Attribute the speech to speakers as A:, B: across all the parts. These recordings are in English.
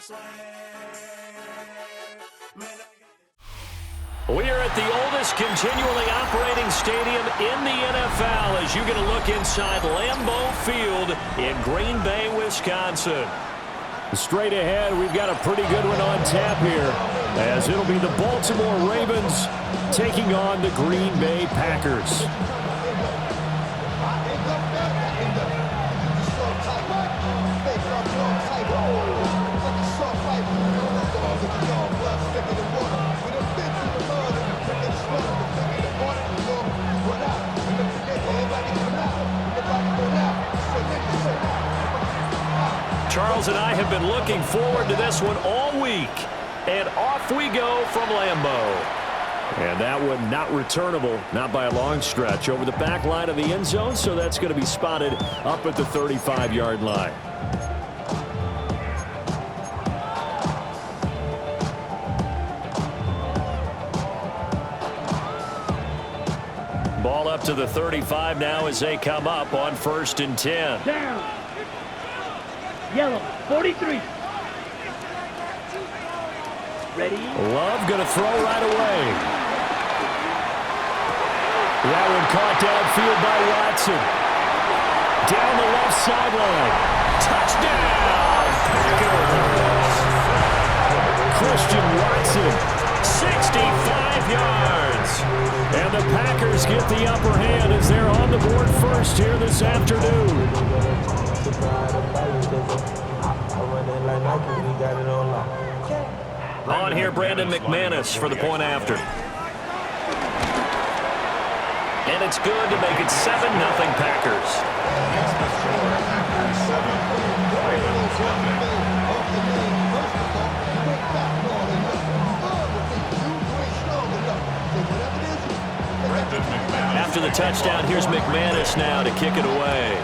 A: We are at the oldest continually operating stadium in the NFL as you get a look inside Lambeau Field in Green Bay, Wisconsin. Straight ahead, we've got a pretty good one on tap here as it'll be the Baltimore Ravens taking on the Green Bay Packers. Charles and I have been looking forward to this one all week. And off we go from Lambeau. And that one not returnable, not by a long stretch, over the back line of the end zone, so that's going to be spotted up at the 35-yard line. Ball up to the 35 now as they come up on 1st and 10.
B: Down. Yellow, 43. Ready?
A: Love going to throw right away. That one caught downfield by Watson. Down the left sideline. Touchdown! Christian Watson, 65 yards. And the Packers get the upper hand as they're on the board first here this afternoon. On here, Brandon McManus for the point after. And it's good to make it 7-0 Packers. After the touchdown, here's McManus now to kick it away.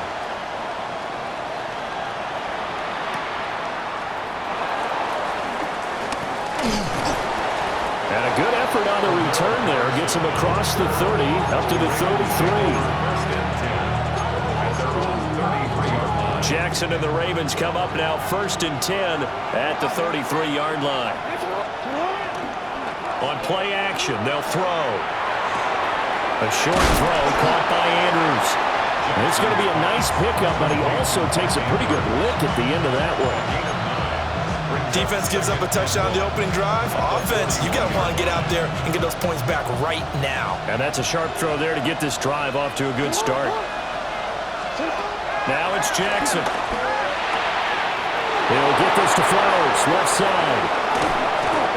A: And a good effort on the return there. Gets him across the 30, up to the 33. Jackson and the Ravens come up now 1st and 10 at the 33-yard line. On play action, they'll throw. A short throw caught by Andrews. And it's going to be a nice pickup, but he also takes a pretty good lick at the end of that one.
C: Defense gives up a touchdown on the opening drive. Offense, you got to want to get out there and get those points back right now.
A: And that's a sharp throw there to get this drive off to a good start. Now it's Jackson. He'll get this to Flowers, left side.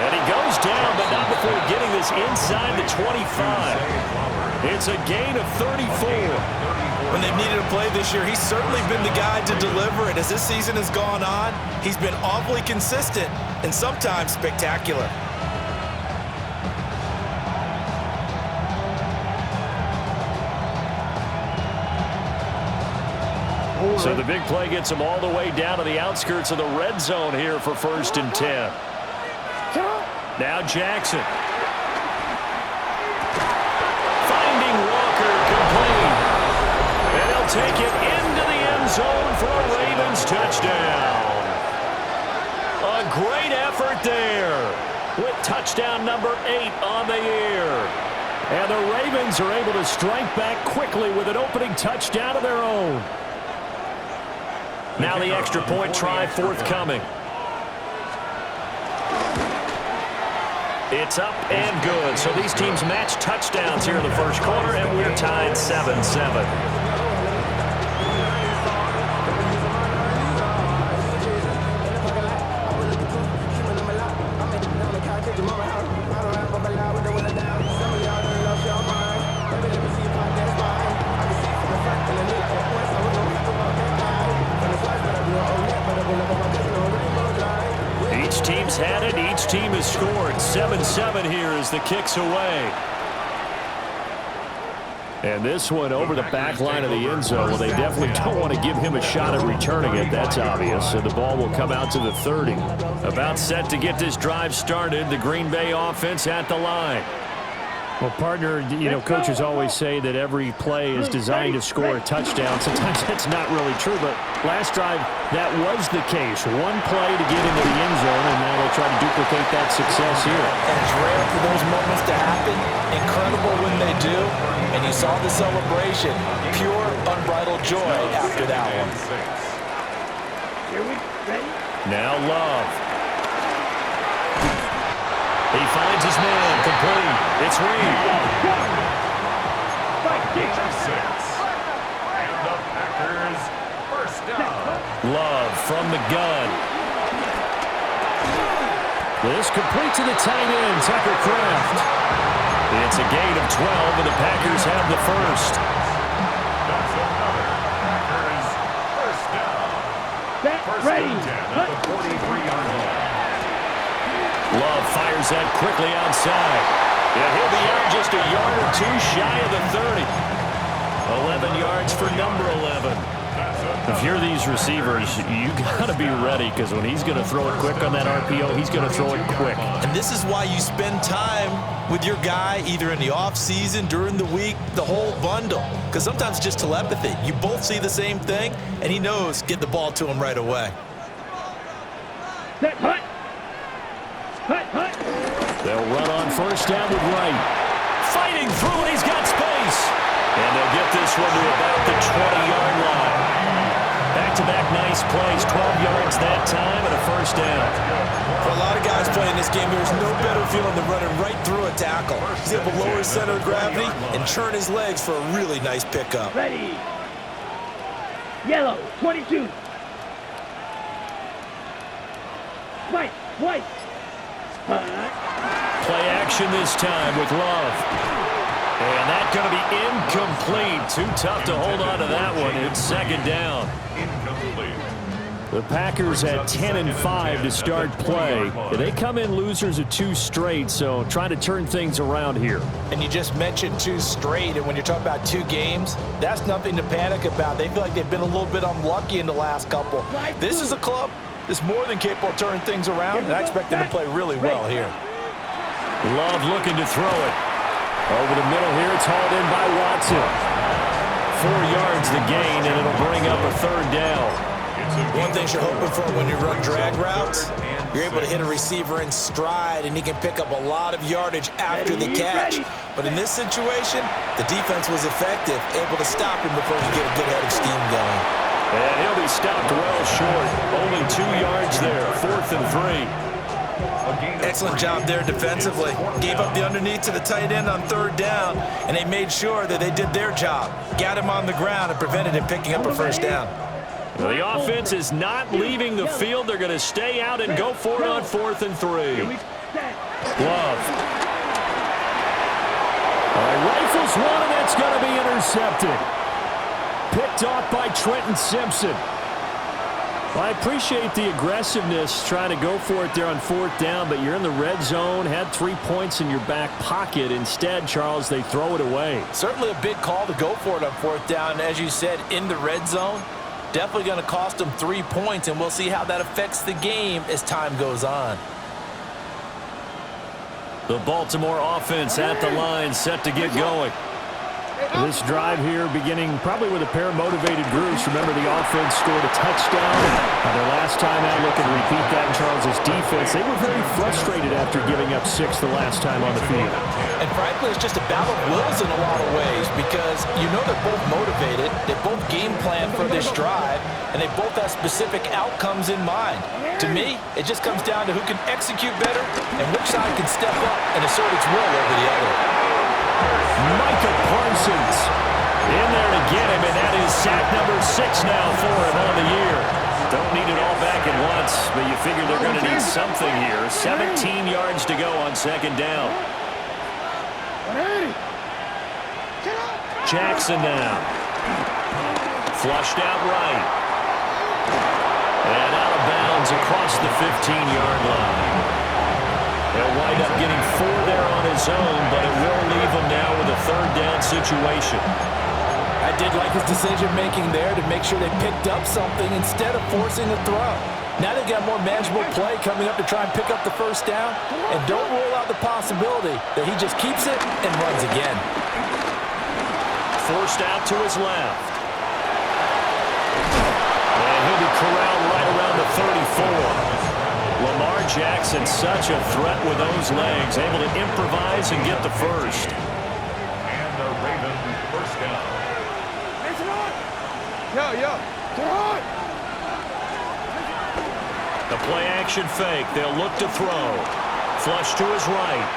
A: And he goes down, but not before getting this inside the 25. It's a gain of 34.
C: When they've needed a play this year, he's certainly been the guy to deliver it. As this season has gone on, he's been awfully consistent and sometimes spectacular.
A: So the big play gets him all the way down to the outskirts of the red zone here for 1st and 10. Now Jackson. Finding Walker complete. And he'll take it into the end zone for a Ravens touchdown. A great effort there with touchdown number 8 on the year. And the Ravens are able to strike back quickly with an opening touchdown of their own. Now the extra point try forthcoming. It's up and good. So these teams match touchdowns here in the first quarter, and we're tied 7-7. Each team's had it. Each team has scored. 7-7 here as the kick's away. And this one over the back line of the end zone. Well, they definitely don't want to give him a shot at returning it. That's obvious. So the ball will come out to the 30. About set to get this drive started. The Green Bay offense at the line. Well, partner, coaches always say that every play is designed to score a touchdown. Sometimes that's not really true, but last drive, that was the case. One play to get into the end zone, and now they'll try to duplicate that success here.
C: And it's rare for those moments to happen. Incredible when they do. And you saw the celebration. Pure, unbridled joy after that one.
B: Here we ready?
A: Now Love. He finds his man, complete. It's Reed.
D: And the Packers first down.
A: Love from the gun. This complete to the tight end, Tucker Kraft. It's a gain of 12, and the Packers have the first.
D: That's another Packers first down. First
B: Ready.
D: and 10 at the 43-yard line.
A: Love fires that quickly outside. And he'll be out just a yard or two shy of the 30. 11 yards for number 11. If you're these receivers, you got to be ready, because when he's going to throw it quick on that RPO, he's going to throw it quick.
C: And this is why you spend time with your guy either in the offseason, during the week, the whole bundle. Because sometimes it's just telepathy. You both see the same thing, and he knows get the ball to him right away.
B: Set, hut. Hut.
A: They'll run on first down with Wright. Fighting through, and he's got space. And they'll get this one to about the 20-yard line. Back-to-back nice plays, 12 yards that time, and a first down.
C: For a lot of guys playing this game, there's no better feeling than running right through a tackle. He's able to lower his center of gravity and churn his legs for a really nice pickup.
B: Ready. Yellow, 22. White.
A: Play action this time with Love. And that's going to be incomplete. Too tough to hold on to that one. It's second down.
D: Incomplete.
A: The Packers at 10-5 to start play. They come in losers of 2 straight, so trying to turn things around here.
C: And you just mentioned 2 straight, and when you're talking about 2 games, that's nothing to panic about. They feel like they've been a little bit unlucky in the last couple. This is a club that's more than capable of turning things around, and I expect them to play really well here.
A: Love looking to throw it. Over the middle here, it's hauled in by Watson. 4 yards the gain, and it'll bring up a third down.
C: One thing you're hoping for when you run drag routes, you're able to hit a receiver in stride, and he can pick up a lot of yardage after the catch. But in this situation, the defense was effective, able to stop him before he get a good head of steam going.
A: And he'll be stopped well short. Only 2 yards there, 4th and 3.
C: Excellent job there defensively. Gave up the underneath to the tight end on third down, and they made sure that they did their job. Got him on the ground and prevented him picking up a first down.
A: The offense is not leaving the field. They're going to stay out and go for it on 4th and 3. Love. Rifles one, and that's going to be intercepted. Picked off by Trenton Simpson. Well, I appreciate the aggressiveness trying to go for it there on 4th down, but you're in the red zone, had 3 points in your back pocket. Instead, Charles, they throw it away.
C: Certainly a big call to go for it on 4th down. As you said, in the red zone, definitely going to cost them 3 points, and we'll see how that affects the game as time goes on.
A: The Baltimore offense at the line, set to get going. This drive here beginning probably with a pair of motivated groups. Remember, the offense scored a touchdown. Their last time out, look and repeat that in Charles' defense. They were very frustrated after giving up 6 the last time on the field.
C: And frankly, it's just a battle of wills in a lot of ways, because you know they're both motivated, they both game plan for this drive, and they both have specific outcomes in mind. To me, it just comes down to who can execute better and which side can step up and assert its will over the other.
A: Micah Parsons in there to get him, and that is sack number 6 now for him on the year. Don't need it all back at once, but you figure they're going to need something here. 17 yards to go on 2nd down. Jackson now. Flushed out right. And out of bounds across the 15-yard line. He'll wind up getting 4 there on his own, but it will leave him now with a 3rd down situation.
C: I did like his decision-making there to make sure they picked up something instead of forcing a throw. Now they've got more manageable play coming up to try and pick up the first down. And don't rule out the possibility that he just keeps it and runs again.
A: Forced out to his left. And he'll be corralled right around the 34. Lamar Jackson, such a threat with those legs, able to improvise and get the first.
D: And the Ravens first down.
A: The play action fake. They'll look to throw. Flush to his right.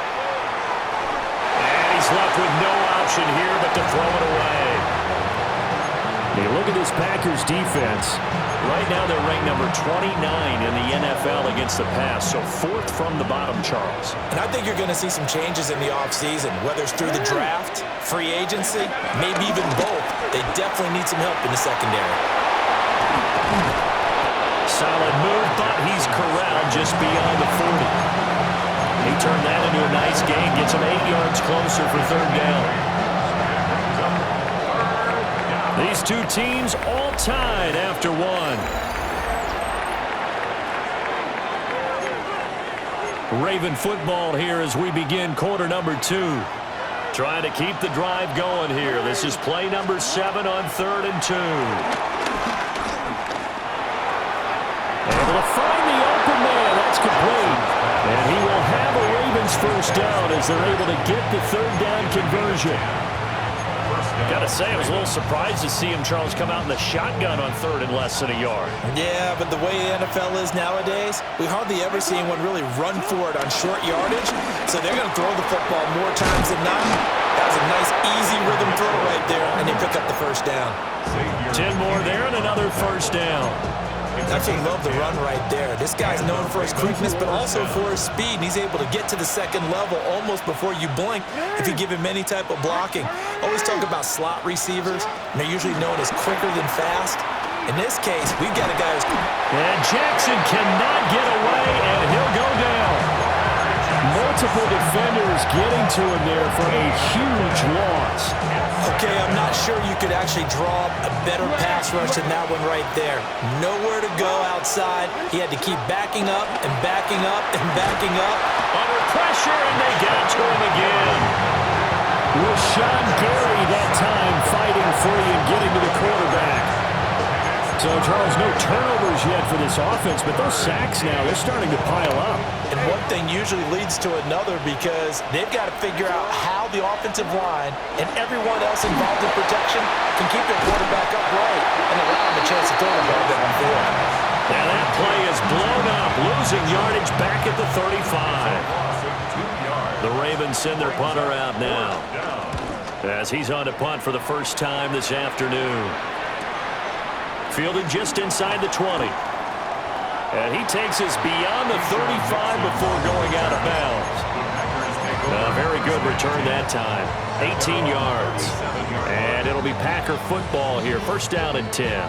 A: And he's left with no option here but to throw it away. Hey, look at this Packers defense. Right now they're ranked number 29 in the NFL against the pass, so 4th from the bottom, Charles.
C: And I think you're going to see some changes in the offseason, whether it's through the draft, free agency, maybe even both. They definitely need some help in the secondary.
A: Solid move, but he's corralled just beyond the 40. He turned that into a nice gain, gets him 8 yards closer for 3rd down. These two teams all tied after one. Raven football here as we begin quarter number 2. Trying to keep the drive going here. This is play number 7 on 3rd and 2. Able to find the open man. That's complete. And he will have a Ravens first down as they're able to get the 3rd down conversion. Got to say, I was a little surprised to see him, Charles, come out in the shotgun on 3rd and less than a yard.
C: Yeah, but the way the NFL is nowadays, we hardly ever see anyone really run for it on short yardage. So they're going to throw the football more times than not. That was a nice, easy rhythm throw right there, and they pick up the first down.
A: 10 more there and another first down.
C: I actually love the run right there. This guy's known for his quickness, but also for his speed. And he's able to get to the 2nd level almost before you blink if you give him any type of blocking. Always talk about slot receivers, and they're usually known as quicker than fast. In this case, we've got a guy who's...
A: And Jackson cannot get away, and he'll go down. Multiple defenders getting to him there for a huge loss.
C: Okay, I'm not sure you could actually draw a better pass rush than that one right there. Nowhere to go outside. He had to keep backing up and backing up and backing up.
A: Under pressure, and they get it to him again. Rashawn Gary that time fighting free and getting to the quarterback. So, Charles, no turnovers yet for this offense, but those sacks now, they're starting to pile up.
C: And one thing usually leads to another because they've got to figure out how the offensive line and everyone else involved in protection can keep their quarterback upright and allow him a chance to throw the ball downfield.
A: Now that play is blown up, losing yardage back at the 35. The Ravens send their punter out now as he's on to punt for the first time this afternoon. Fielded just inside the 20. And he takes us beyond the 35 before going out of bounds. A very good return that time. 18 yards. And it'll be Packer football here. First down and 10.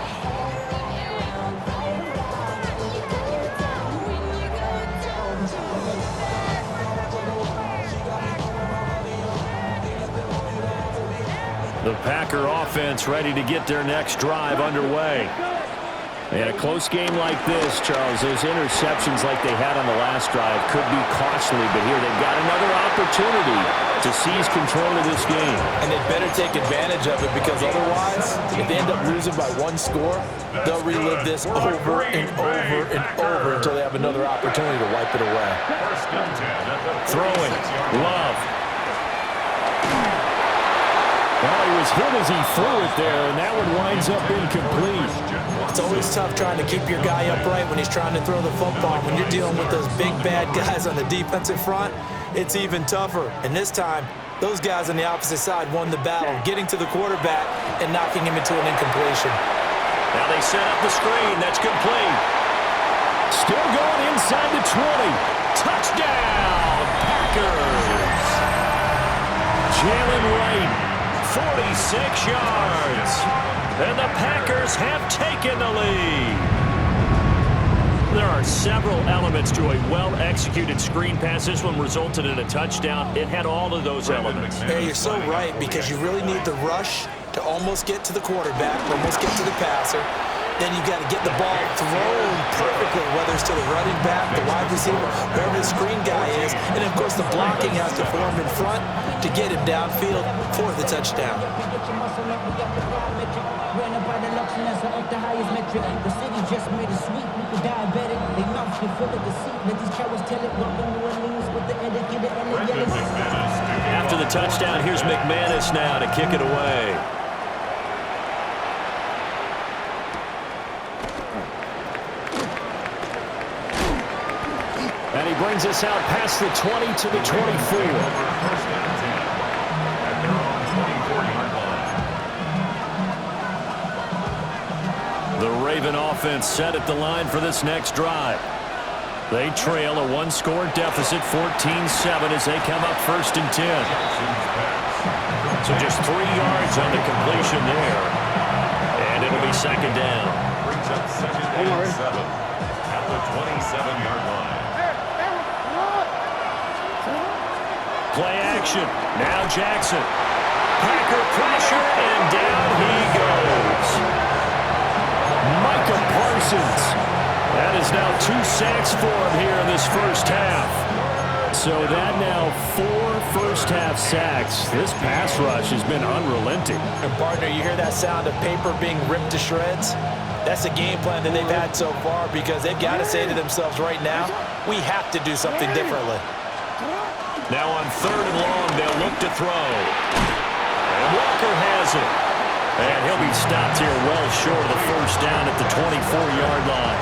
A: The Packer offense ready to get their next drive underway. In a close game like this, Charles, those interceptions like they had on the last drive could be costly, but here they've got another opportunity to seize control of this game.
C: And they better take advantage of it because otherwise, if they end up losing by 1 score, they'll relive this over and over and over until they have another opportunity to wipe it away.
A: Throwing. Love. Well, he was hit as he threw it there, and that one winds up incomplete.
C: It's always tough trying to keep your guy upright when he's trying to throw the football. When you're dealing with those big, bad guys on the defensive front, it's even tougher. And this time, those guys on the opposite side won the battle, getting to the quarterback and knocking him into an incompletion.
A: Now they set up the screen. That's complete. Still going inside the 20. Touchdown, Packers. Jalen Wright. 46 yards. And the Packers have taken the lead. There are several elements to a well-executed screen pass. This one resulted in a touchdown. It had all of those elements.
C: Yeah, you're so right because you really need the rush to almost get to the quarterback, almost get to the passer. Then you got to get the ball thrown perfectly, whether it's to the running back, the wide receiver, wherever the screen guy is. And, of course, the blocking has to form in front to get him downfield for the touchdown.
A: After the touchdown, here's McManus now to kick it away. And he brings us out past the 20 to the 24. The Raven offense set at the line for this next drive. They trail a one-score deficit, 14-7, as they come up 1st and 10. So just 3 yards on the completion there. And it'll be 2nd down.
D: Brings up 2nd and 7 at the 27-yard line.
A: Play action. Now Jackson. Packer pressure, and down he goes. Micah Parsons. That is now 2 sacks for him here in this first half. So that now 4 first-half sacks. This pass rush has been unrelenting.
C: And partner, you hear that sound of paper being ripped to shreds? That's the game plan that they've had so far, because they've got to say to themselves right now, we have to do something differently.
A: Now on 3rd and long, they'll look to throw. And Walker has it. And he'll be stopped here well short of the first down at the 24-yard line.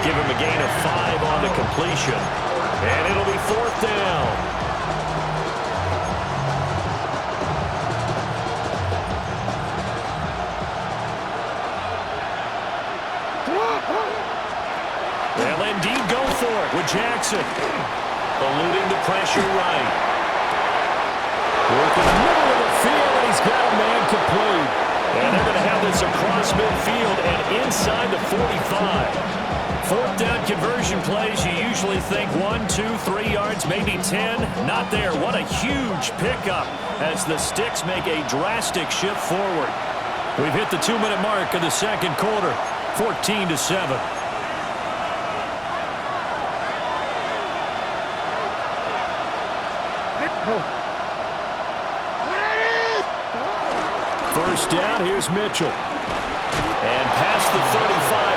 A: Give him a gain of 5 on the completion. And it'll be 4th down. They'll indeed go for it with Jackson. Eluding the pressure right. Working the middle of the field, and he's got a man complete. And they're going to have this across midfield and inside the 45. 4th down conversion plays, you usually think 1, 2, 3 yards, maybe 10. Not there. What a huge pickup as the Sticks make a drastic shift forward. We've hit the 2-minute mark of the 2nd quarter, 14-7. First down, here's Mitchell. And past the 35,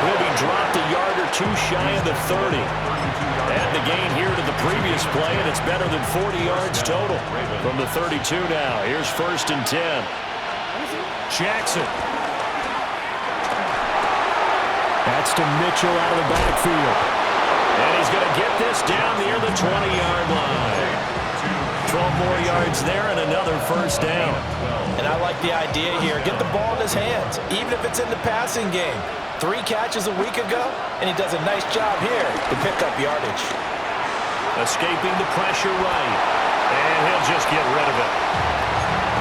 A: he'll be dropped a yard or 2 shy of the 30. Add the gain here to the previous play, and it's better than 40 yards total. From the 32 now, here's 1st and 10. Jackson. That's to Mitchell out of the backfield. And he's going to get this down near the 20-yard line. 12 more yards there and another first down.
C: And I like the idea here. Get the ball in his hands, even if it's in the passing game. 3 catches a week ago, and he does a nice job here to pick up yardage.
A: Escaping the pressure right. And he'll just get rid of it.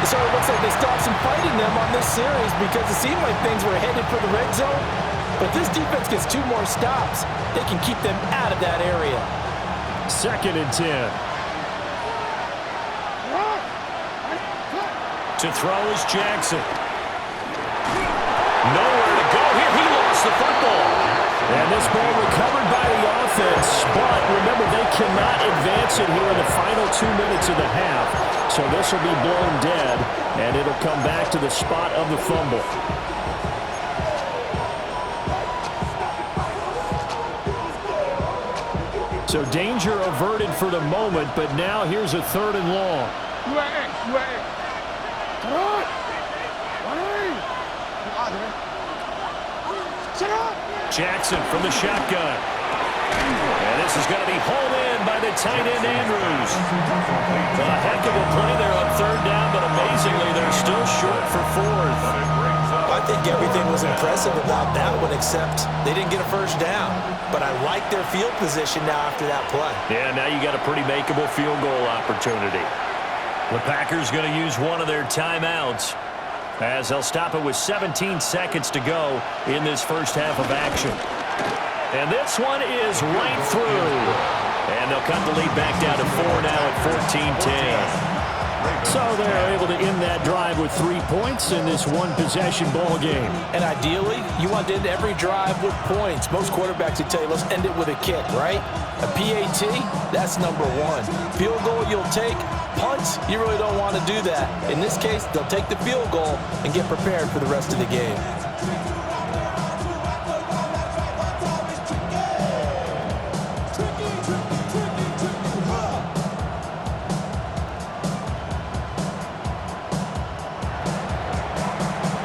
C: It sort of looks like they stopped some fight in them on this series because it seemed like things were headed for the red zone. But this defense gets 2 more stops. They can keep them out of that area.
A: 2nd and 10. To throw is Jackson. Nowhere to go here. He lost the football. And this ball recovered by the offense. But remember, they cannot advance it here in the final 2 minutes of the half. So this will be blown dead, and it'll come back to the spot of the fumble. So danger averted for the moment, but now here's a 3rd and long. Jackson from the shotgun. And this is going to be hauled in by the tight end, Andrews. A heck of a play there on 3rd down, but amazingly, they're still short for 4th.
C: I think everything was impressive about that one, except they didn't get a first down. But I like their field position now after that play.
A: Yeah, now you got a pretty makeable field goal opportunity. The Packers going to use one of their timeouts, as they'll stop it with 17 seconds to go in this first half of action. And this one is right through. And they'll cut the lead back down to 4 now at 14-10. So they're able to end that drive with 3 points in this one-possession ball game.
C: And ideally, you want to end every drive with points. Most quarterbacks would tell you, let's end it with a kick, right? A PAT, that's number one. Field goal you'll take. Punts, you really don't want to do that. In this case, they'll take the field goal and get prepared for the rest of the game.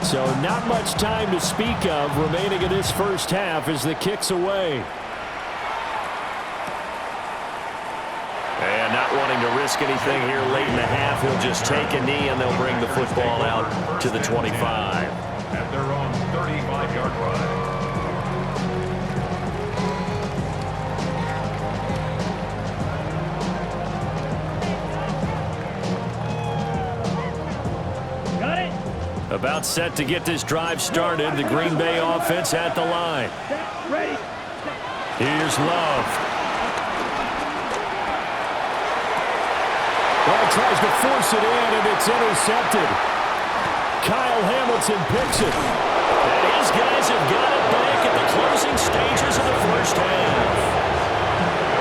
A: So not much time to speak of remaining in this first half as the kick's away. And not wanting to risk anything here late in the half, he'll just take a knee and they'll bring the football out to the 25.
D: At their own 35-yard line.
A: About set to get this drive started. The Green Bay offense at the line.
B: Ready.
A: Here's Love. Well, tries to force it in, and it's intercepted. Kyle Hamilton picks it. And his guys have got it back at the closing stages of the first half.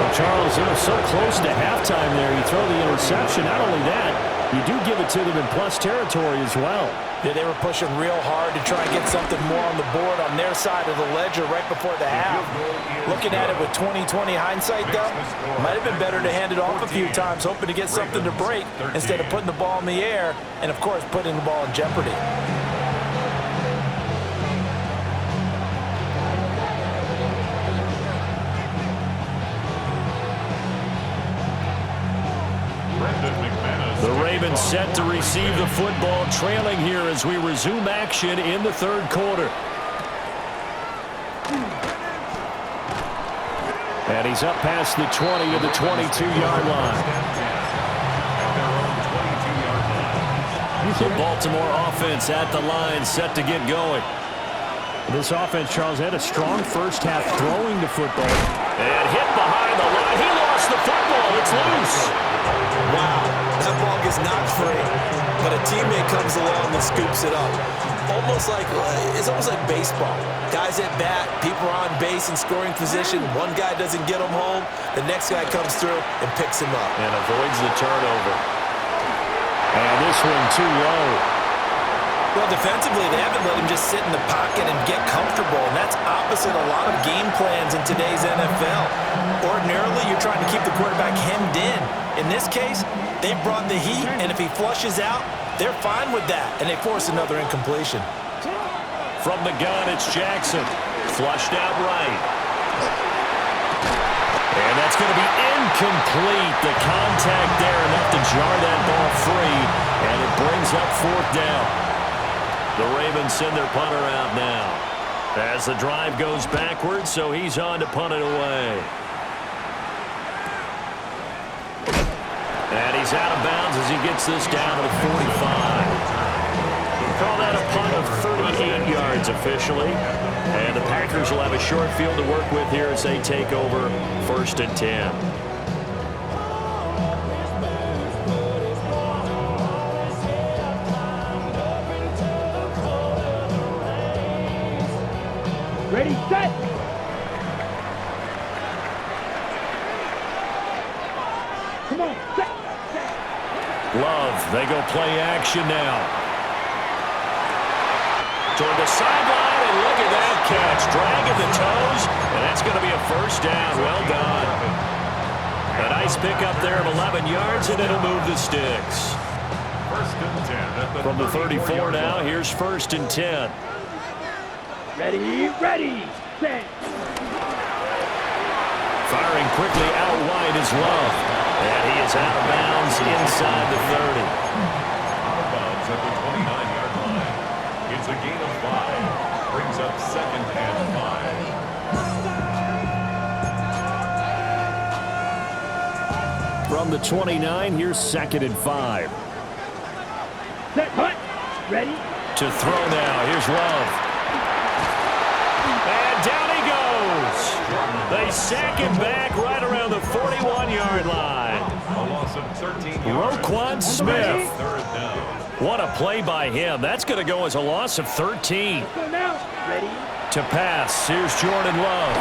A: Well, Charles, they're so close to halftime there. You throw the interception. Not only that, you do give it to them in plus territory as well.
C: Yeah, they were pushing real hard to try and get something more on the board on their side of the ledger right before the half. Looking at it with 20/20 hindsight, though, might have been better to hand it off a few times, hoping to get something to break instead of putting the ball in the air and, of course, putting the ball in jeopardy.
A: The Ravens set to receive the football, trailing here as we resume action in the third quarter. And he's up past the 20 to the 22-yard line. The Baltimore offense at the line, set to get going. This offense, Charles, had a strong first half throwing the football. And hit behind the line. He lost the football. It's loose.
C: Wow, that ball gets knocked free, but a teammate comes along and scoops it up. It's almost like baseball. Guys at bat, people are on base in scoring position. One guy doesn't get him home. The next guy comes through and picks him up.
A: And avoids the turnover. And this one too low.
C: Well, defensively, they haven't let him just sit in the pocket and get comfortable, and that's opposite a lot of game plans in today's NFL. Ordinarily, you're trying to keep the quarterback hemmed in. In this case, they brought the heat, and if he flushes out, they're fine with that, and they force another incompletion.
A: From the gun, it's Jackson. Flushed out right. And that's going to be incomplete. The contact there enough to jar that ball free, and it brings up fourth down. The Ravens send their punter out now as the drive goes backwards, so he's on to punt it away. And he's out of bounds as he gets this down to the 45. Call that a punt of 38 yards officially. And the Packers will have a short field to work with here as they take over 1st and 10.
B: Ready, set. Come on, set.
A: Love, they go play action now. Toward the sideline, and look at that catch. Dragging the toes, and that's going to be a first down. Well done. A nice pickup there of 11 yards, and it'll move the sticks.
D: 1st and 10.
A: From the 34 now, here's 1st and 10.
B: Ready, set.
A: Firing quickly out wide is Love. And he is out of bounds inside the 30.
D: Out of bounds at the 29-yard line. It's a gain of 5. Brings up 2nd and 5.
A: From the 29, here's 2nd and 5.
B: Set, hut. Ready.
A: To throw now, here's Love. And down he goes. They sack him back right around the 41-yard line.
D: A loss loss of 13 yards.
A: Roquan Smith.
D: Third down.
A: What a play by him. That's going to go as a loss of 13.
B: Go now. Ready?
A: To pass, here's Jordan Love.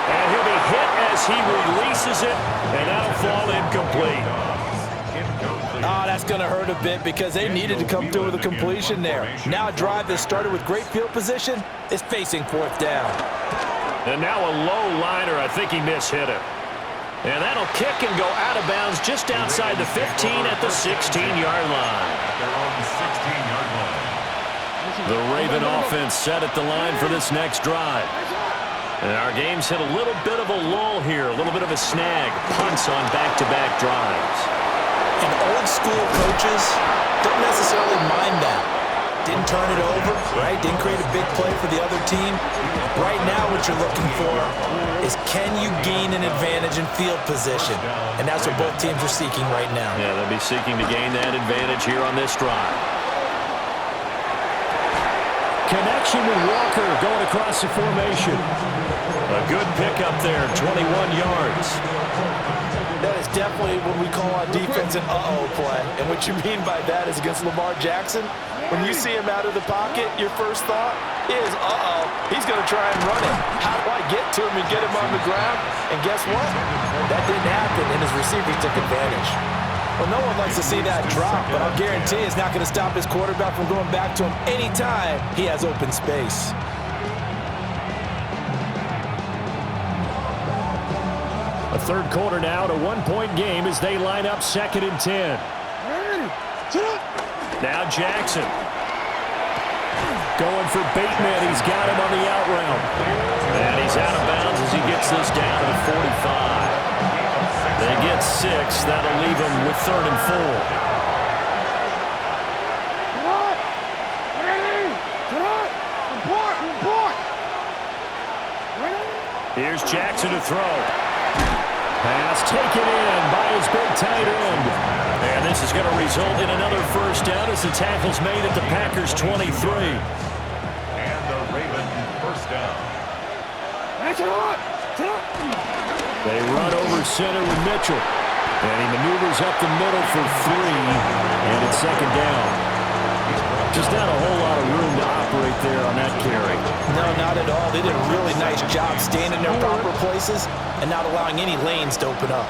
A: And he'll be hit as he releases it, and that'll fall incomplete.
C: Oh, that's going to hurt a bit because they needed to come through with a completion there. Now a drive that started with great field position is facing fourth down.
A: And now a low liner. I think he mishit him. And that'll kick and go out of bounds just outside the 15 at the 16-yard line.
D: Their own 16-yard line.
A: The Raven offense set at the line for this next drive. And our game's hit a little bit of a lull here, a little bit of a snag. Punts on back-to-back drives.
C: And old school coaches don't necessarily mind that. Didn't turn it over, right? Didn't create a big play for the other team. Right now what you're looking for is can you gain an advantage in field position? And that's what both teams are seeking right now.
A: Yeah, they'll be seeking to gain that advantage here on this drive. Connection with Walker going across the formation. A good pickup there, 21 yards.
C: That is definitely what we call on defense an uh-oh play. And what you mean by that is against Lamar Jackson, when you see him out of the pocket, your first thought is, uh-oh, he's going to try and run it. How do I get to him and get him on the ground? And guess what? That didn't happen, and his receivers took advantage. Well, no one likes to see that drop, but I'll guarantee it's not going to stop his quarterback from going back to him anytime he has open space.
A: A third quarter now, to 1-point game as they line up 2nd and 10. Now Jackson. Going for Bateman. He's got him on the out route. And he's out of bounds as he gets this down to the 45. They get 6. That'll leave him with 3rd and 4. Here's Jackson to throw. Pass taken in by his big tight end. And this is going to result in another first down as the tackle's made at the Packers' 23.
D: And the Raven first down.
A: They run over center with Mitchell. And he maneuvers up the middle for 3. And it's 2nd down. Just not a whole lot of room to operate there on that carry.
C: No, not at all. They did a really nice job staying in their proper places and not allowing any lanes to open up.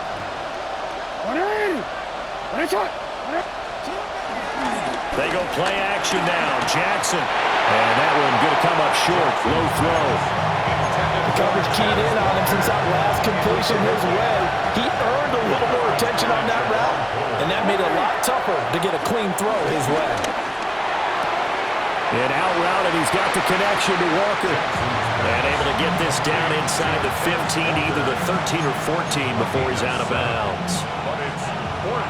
A: They go play action now. Jackson. And that one going to come up short. Low throw.
C: The coverage keyed in on him since that last completion his way. He earned a little more attention on that route, and that made it a lot tougher to get a clean throw his way.
A: And out route, and he's got the connection to Walker. And able to get this down inside the 15, either the 13 or 14 before he's out of bounds.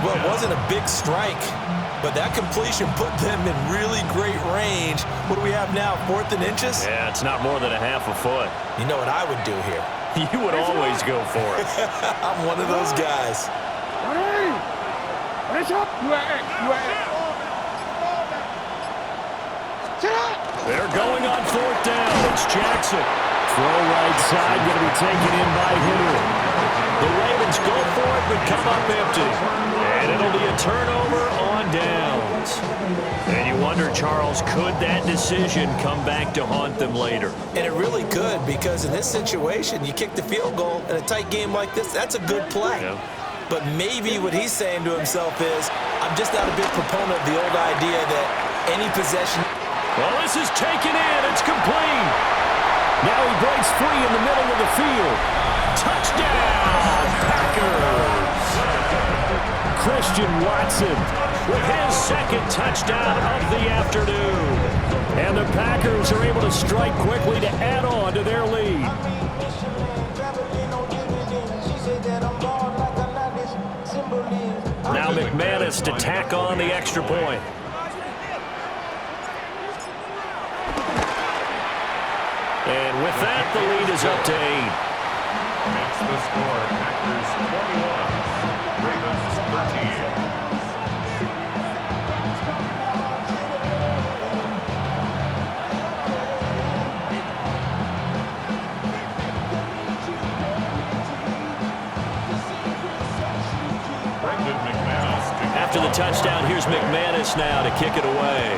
C: Well, it wasn't a big strike, but that completion put them in really great range. What do we have now, 4th and inches?
A: Yeah, it's not more than a half a foot.
C: You know what I would do here?
A: You would always go for it.
C: I'm one of those guys.
A: They're going on 4th down. It's Jackson. Throw right side, going to be taken in by Henry. The Ravens go for it, but come up empty. And it'll be a turnover on downs. And you wonder, Charles, could that decision come back to haunt them later?
C: And it really could, because in this situation, you kick the field goal in a tight game like this, that's a good play.
A: Yeah.
C: But maybe what he's saying to himself is, I'm just not a big proponent of the old idea that any possession...
A: Well, this is taken in. It's complete. Now he breaks free in the middle of the field. Touchdown, Packers. Christian Watson with his 2nd touchdown of the afternoon. And the Packers are able to strike quickly to add on to their lead. Now McManus to tack on the extra point. And with that, the lead is up to 8.
D: Makes the score Packers 21, Ravens 13.
A: touchdown. Here's McManus now to kick it away.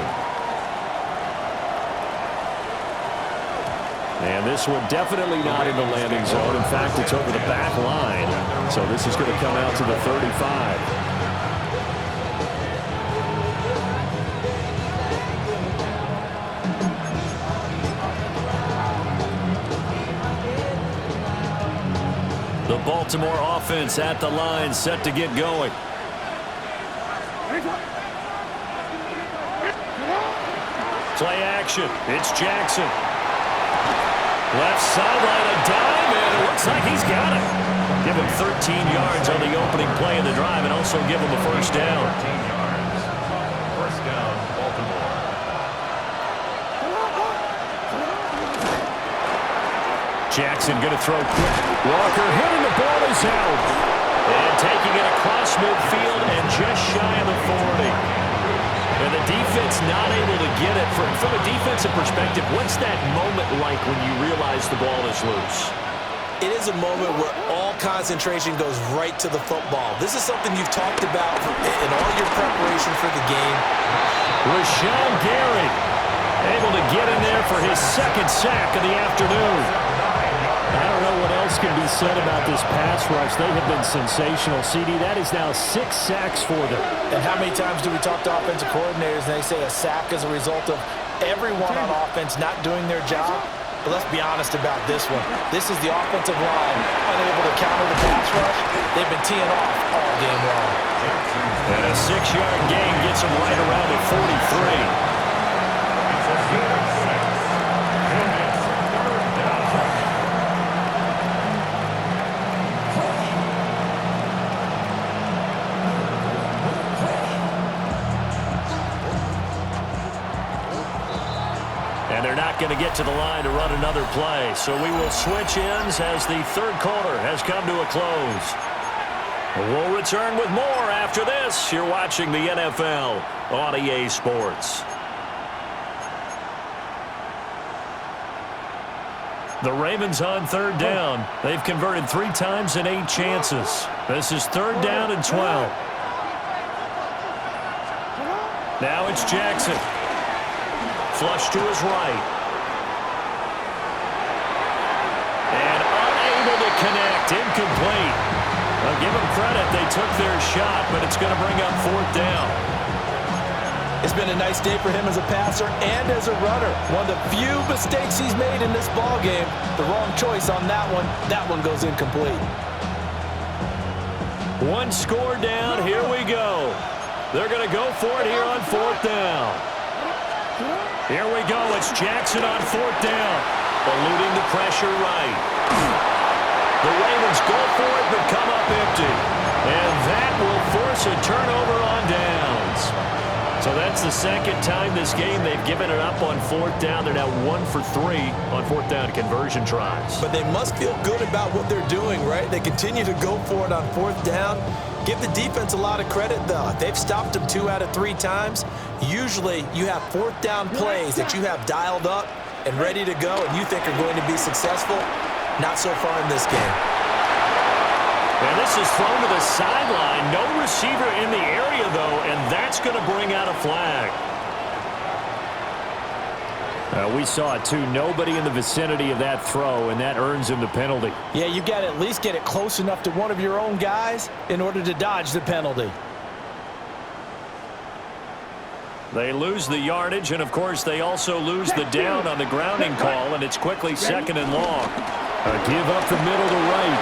A: And this one definitely not in the landing zone. In fact, it's over the back line. So this is going to come out to the 35. The Baltimore offense at the line, set to get going. Play action. It's Jackson. Left sideline, a dive, and it looks like he's got it. Give him 13 yards on the opening play of the drive and also give him a first down.
D: 13 yards. First down, Baltimore.
A: Jackson going to throw quick. Walker hitting the ball is out. And taking it across midfield and just shy of the 40. And the defense not able to get it. From a defensive perspective, what's that moment like when you realize the ball is loose?
C: It is a moment where all concentration goes right to the football. This is something you've talked about in all your preparation for the game.
A: Rashawn Gary able to get in there for his second sack of the afternoon. I don't know what else can be said about this pass rush. They have been sensational. CD, that is now 6 sacks for them.
C: And how many times do we talk to offensive coordinators and they say a sack is a result of everyone on offense not doing their job? But let's be honest about this one. This is the offensive line unable to counter the pass rush. They've been teeing off all game long.
A: And a 6-yard gain gets them right around the 43. And they're not going to get to the line to run another play. So we will switch ends as the third quarter has come to a close. We'll return with more after this. You're watching the NFL on EA Sports. The Ravens on third down. They've converted 3 times in 8 chances. This is third down and 12. Now it's Jackson. Flush to his right. And unable to connect. Incomplete. I'll give them credit. They took their shot, but it's going to bring up fourth down.
C: It's been a nice day for him as a passer and as a runner. One of the few mistakes he's made in this ball game. The wrong choice on that one. That one goes incomplete.
A: One score down. Here we go. They're going to go for it here on fourth down. Here we go. It's Jackson on fourth down. Eluding the pressure right. The Ravens go for it but come up empty. And that will force a turnover on downs. So that's the second time this game they've given it up on fourth down. They're now 1 for 3 on fourth down conversion tries.
C: But they must feel good about what they're doing, right? They continue to go for it on fourth down. Give the defense a lot of credit, though. They've stopped them 2 out of 3 times. Usually, you have fourth down plays that you have dialed up and ready to go and you think are going to be successful. Not so far in this game.
A: And this is thrown to the sideline. No receiver in the area, though, and that's going to bring out a flag. We saw it, too. Nobody in the vicinity of that throw, and that earns him the penalty.
C: Yeah, you got to at least get it close enough to one of your own guys in order to dodge the penalty.
A: They lose the yardage, and, of course, they also lose the down on the grounding call, and it's quickly second and long. A give up the middle to right.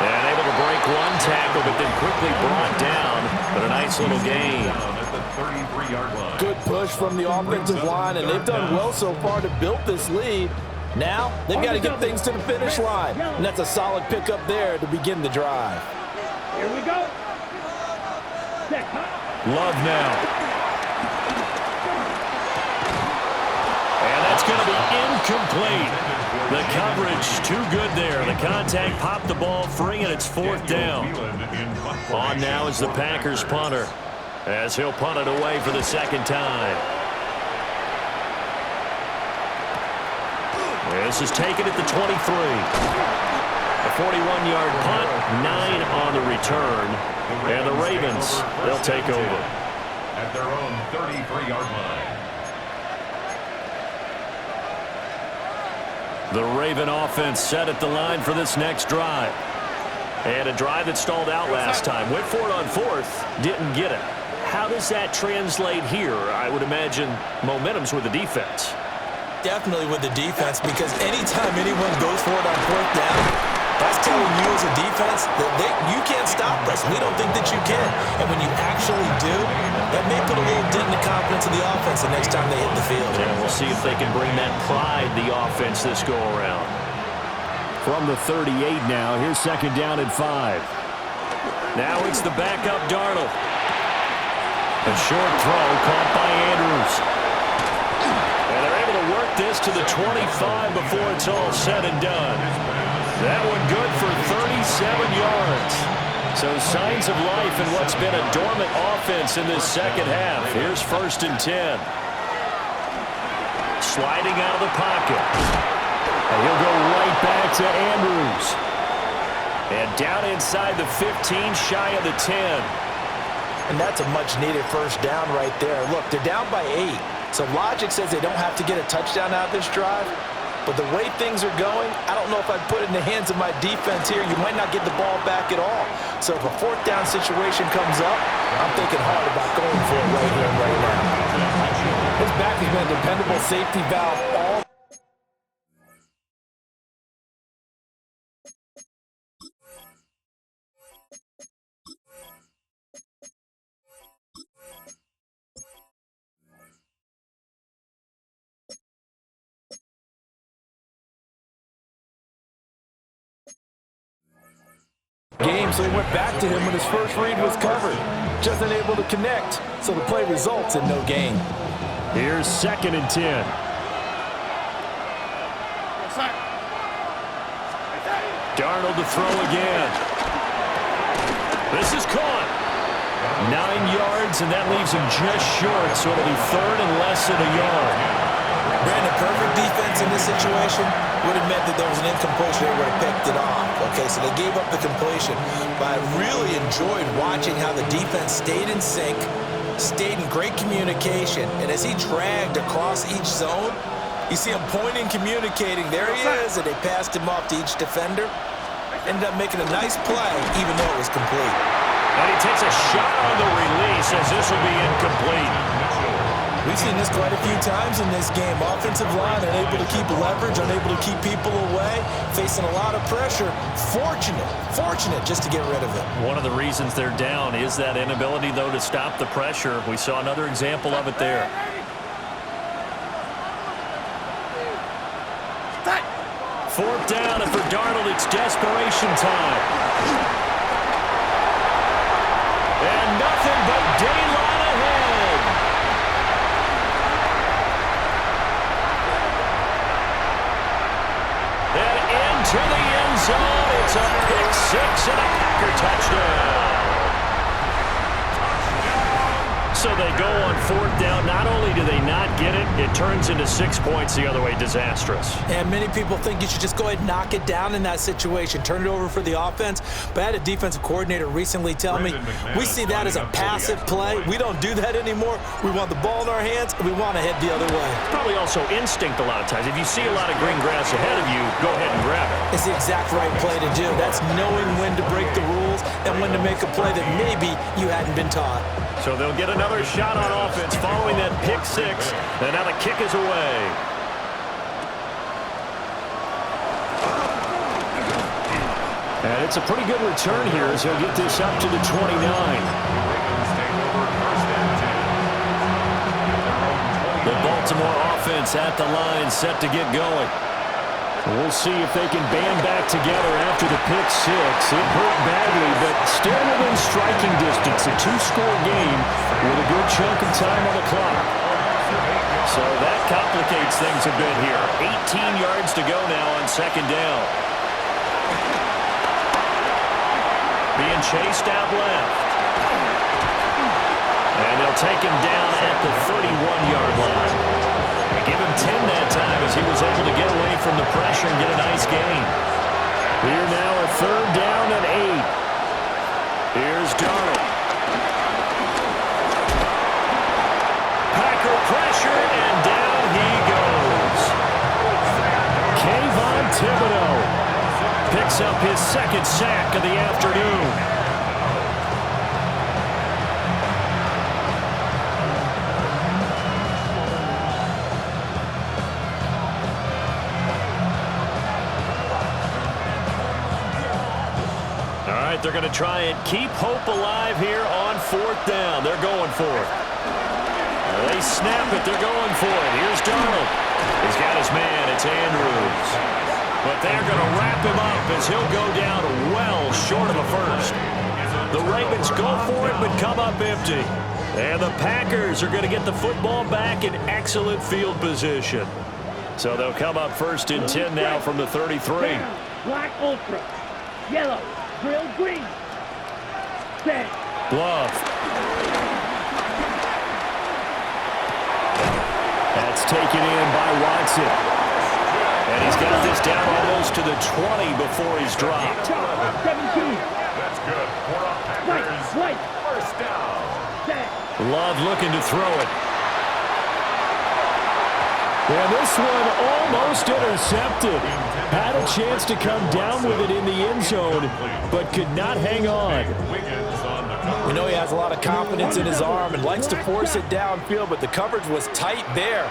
A: And able to break one tackle, but then quickly brought down. But a nice little gain.
D: At the 33-yard line.
C: Good push from the offensive line, and they've done well so far to build this lead. Now, they've got to get things to the finish line. And that's a solid pickup there to begin the drive.
B: Here we go.
A: Love now. And that's going to be incomplete. The coverage too good there. The contact popped the ball free, and it's fourth down. On now is the Packers punter, as he'll punt it away for the second time. This is taken at the 23. A 41-yard punt, 9 on the return. And the Ravens, they'll take over.
D: At their own 33-yard line.
A: The Raven offense set at the line for this next drive. And a drive that stalled out last time. Went for it on fourth, didn't get it. How does that translate here? I would imagine momentum's with the defense.
C: Definitely with the defense, because anytime anyone goes for it on fourth down, that's telling you as a defense that you can't stop us. We don't think that you can. And when you actually do, that may put a little dent in the confidence of the offense the next time they hit the field.
A: And we'll see if they can bring that pride, the offense, this go-around. From the 38 now, here's second down and 5. Now it's the backup Darnold. A short throw caught by Andrews. And they're able to work this to the 25 before it's all said and done. That one good for 37 yards. So signs of life in what's been a dormant offense in this second half. Here's first and 10. Sliding out of the pocket. And he'll go right back to Andrews. And down inside the 15, shy of the 10.
C: And that's a much-needed first down right there. Look, they're down by 8. So logic says they don't have to get a touchdown out of this drive. But the way things are going, I don't know if I'd put it in the hands of my defense here. You might not get the ball back at all. So if a fourth down situation comes up, I'm thinking hard about going for it right here, right now. His back has been a dependable safety valve all. Game, so he went back to him when his first read was covered. Just unable to connect, so the play results in no gain.
A: Here's second and 10. Darnold to throw again. This is caught. 9 yards, and that leaves him just short, so it'll be third and less than a yard.
C: Brandon, perfect defense in this situation would have meant that there was an incompletion. They would have picked it off. Okay, so they gave up the completion. But I really enjoyed watching how the defense stayed in sync, stayed in great communication. And as he dragged across each zone, you see him pointing, communicating. There he is, and they passed him off to each defender. Ended up making a nice play, even though it was complete.
A: And he takes a shot on the release as this will be incomplete.
C: We've seen this quite a few times in this game. Offensive line unable to keep leverage, unable to keep people away, facing a lot of pressure. Fortunate just to get rid of it.
A: One of the reasons they're down is that inability, though, to stop the pressure. We saw another example of it there. Fourth down, and for Darnold, it's desperation time. And nothing but daylight ahead. And into the end zone. It's a pick six and a Packer touchdown. So they go on fourth down. Not only do they not get it, it turns into 6 points the other way. Disastrous.
C: And many people think you should just go ahead and knock it down in that situation. Turn it over for the offense. But I had a defensive coordinator recently tell me, we see that as a passive play. We don't do that anymore. We want the ball in our hands, and we want to head the other way.
A: Probably also instinct a lot of times. If you see a lot of green grass ahead of you, go ahead and grab it.
C: It's the exact right play to do. That's knowing when to break the rules and when to make a play that maybe you hadn't been taught.
A: So they'll get another shot on offense following that pick six. And now the kick is away. And it's a pretty good return here as he'll get this up to the 29. The Baltimore offense at the line, set to get going. We'll see if they can band back together after the pick six. It hurt badly, but still within striking distance. A two-score game with a good chunk of time on the clock. So that complicates things a bit here. 18 yards to go now on second down. Being chased out left. And they'll take him down at the 31-yard line. They give him 10 that time as he was able to get away from the pressure and get a nice gain. Here now a third down and 8. Here's Darnold. Packer pressure, and down he goes. Kayvon Thibodeau picks up his second sack of the afternoon. They're going to try and keep hope alive here on fourth down. They're going for it. They snap it. They're going for it. Here's Darnold. He's got his man. It's Andrews. But they're going to wrap him up as he'll go down well short of a first. The Ravens go for it but come up empty. And the Packers are going to get the football back in excellent field position. So they'll come up first and 10 now from the 33.
B: Black ultra. Yellow. Grill green. Set.
A: Glove. That's taken in by Watson. And he's got this down almost to the 20 before he's dropped.
B: 17.
D: That's good.
B: White.
D: First down.
B: Set.
A: Love looking to throw it. And this one almost intercepted. Had a chance to come down with it in the end zone, but could not hang on.
C: We know he has a lot of confidence in his arm and likes to force it downfield, but the coverage was tight there.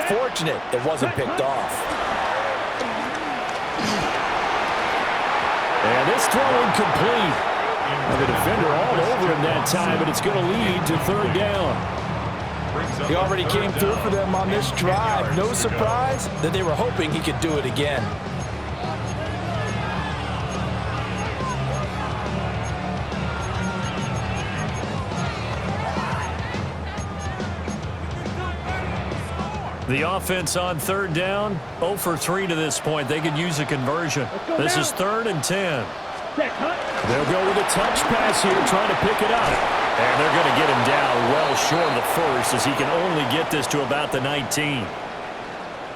C: Fortunate it wasn't picked off.
A: And this throw incomplete. And the defender all over him that time, but it's going to lead to third down.
C: He already came through for them on this drive. No surprise that they were hoping he could do it again.
A: The offense on third down, 0 for 3 to this point. They could use a conversion. This is 3rd and 10. They'll go with a touch pass here, trying to pick it up. And they're going to get him down well short of the first, as he can only get this to about the 19.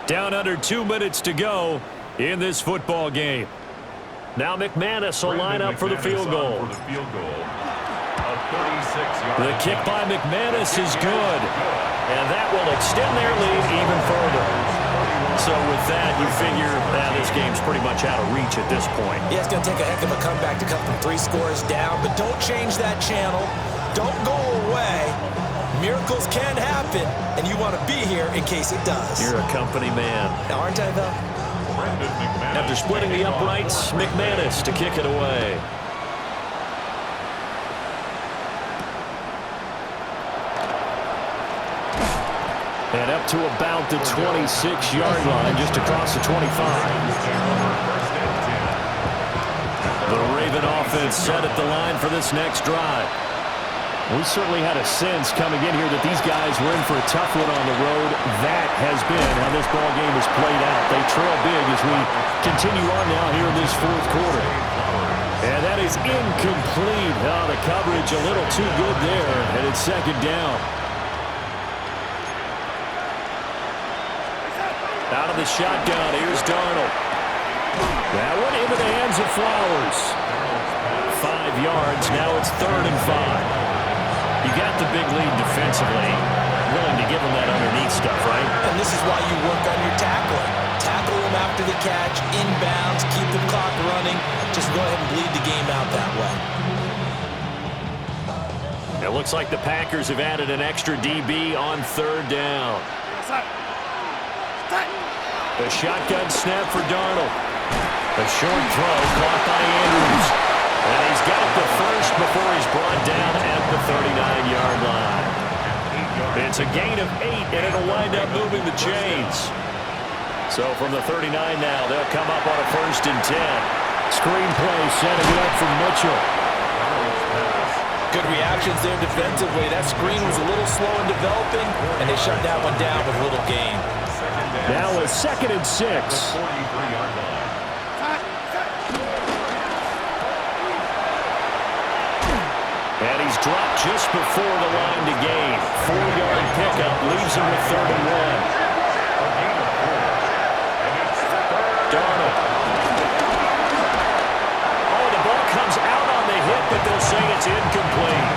A: Down under 2 minutes to go in this football game. Now McManus will line up for the field goal. The kick by McManus is good. And that will extend their lead even further. So with that, you figure this game's pretty much out of reach at this point.
C: Yeah, it's going to take a heck of a comeback to come from 3 scores down, but don't change that channel. Don't go away. Miracles can happen, and you want to be here in case it does.
A: You're a company man.
C: Now, aren't I, though?
A: After splitting the uprights, McManus to kick it away. And up to about the 26-yard line, just across the 25. The Raven offense set at the line for this next drive. We certainly had a sense coming in here that these guys were in for a tough one on the road. That has been how this ball game has played out. They trail big as we continue on now here in this fourth quarter. And that is incomplete. Oh, the coverage a little too good there, and it's second down. Out of the shotgun, here's Darnold. That one into the hands of Flowers. 5 yards, now it's 3rd and 5. You got the big lead defensively. Willing to give them that underneath stuff, right?
C: And this is why you work on your tackling. Tackle them after the catch, inbounds, keep the clock running. Just go ahead and bleed the game out that way.
A: It looks like the Packers have added an extra DB on 3rd down. The shotgun snap for Darnold. A short throw caught by Andrews. And he's got it to first before he's brought down at the 39-yard line. It's a gain of 8, and it'll wind up moving the chains. So from the 39 now, they'll come up on a 1st and 10. Screenplay setting it up for Mitchell.
C: Good reactions there defensively. That screen was a little slow in developing, and they shut that one down with little gain.
A: Now a 2nd and 6. And he's dropped just before the line to gain. 4-yard pickup leaves him with 3rd and 1. Darnold. It's incomplete.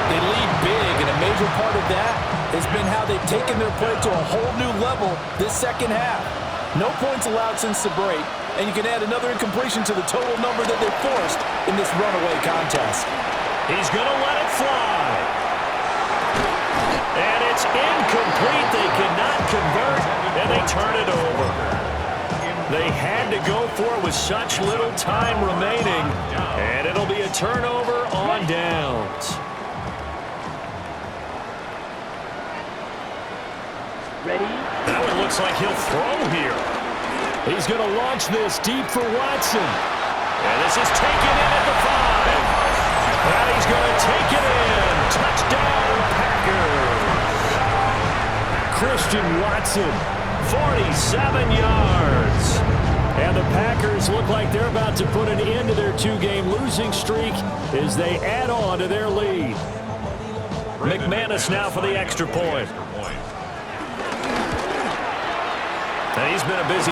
C: They lead big, and a major part of that has been how they've taken their play to a whole new level this second half. No points allowed since the break, and you can add another incompletion to the total number that they forced in this runaway contest.
A: He's going to let it fly. And it's incomplete. They could not convert, and they turn it over. They had to go for it with such little time remaining, and it'll be a turnover on downs.
B: Ready?
A: Now it looks like he'll throw here. He's going to launch this deep for Watson. And this is taken in at the 5. And he's going to take it in. Touchdown, Packers. Christian Watson, 47 yards. And the Packers look like they're about to put an end to their 2-game losing streak as they add on to their lead. McManus now for the extra point. And he's been a busy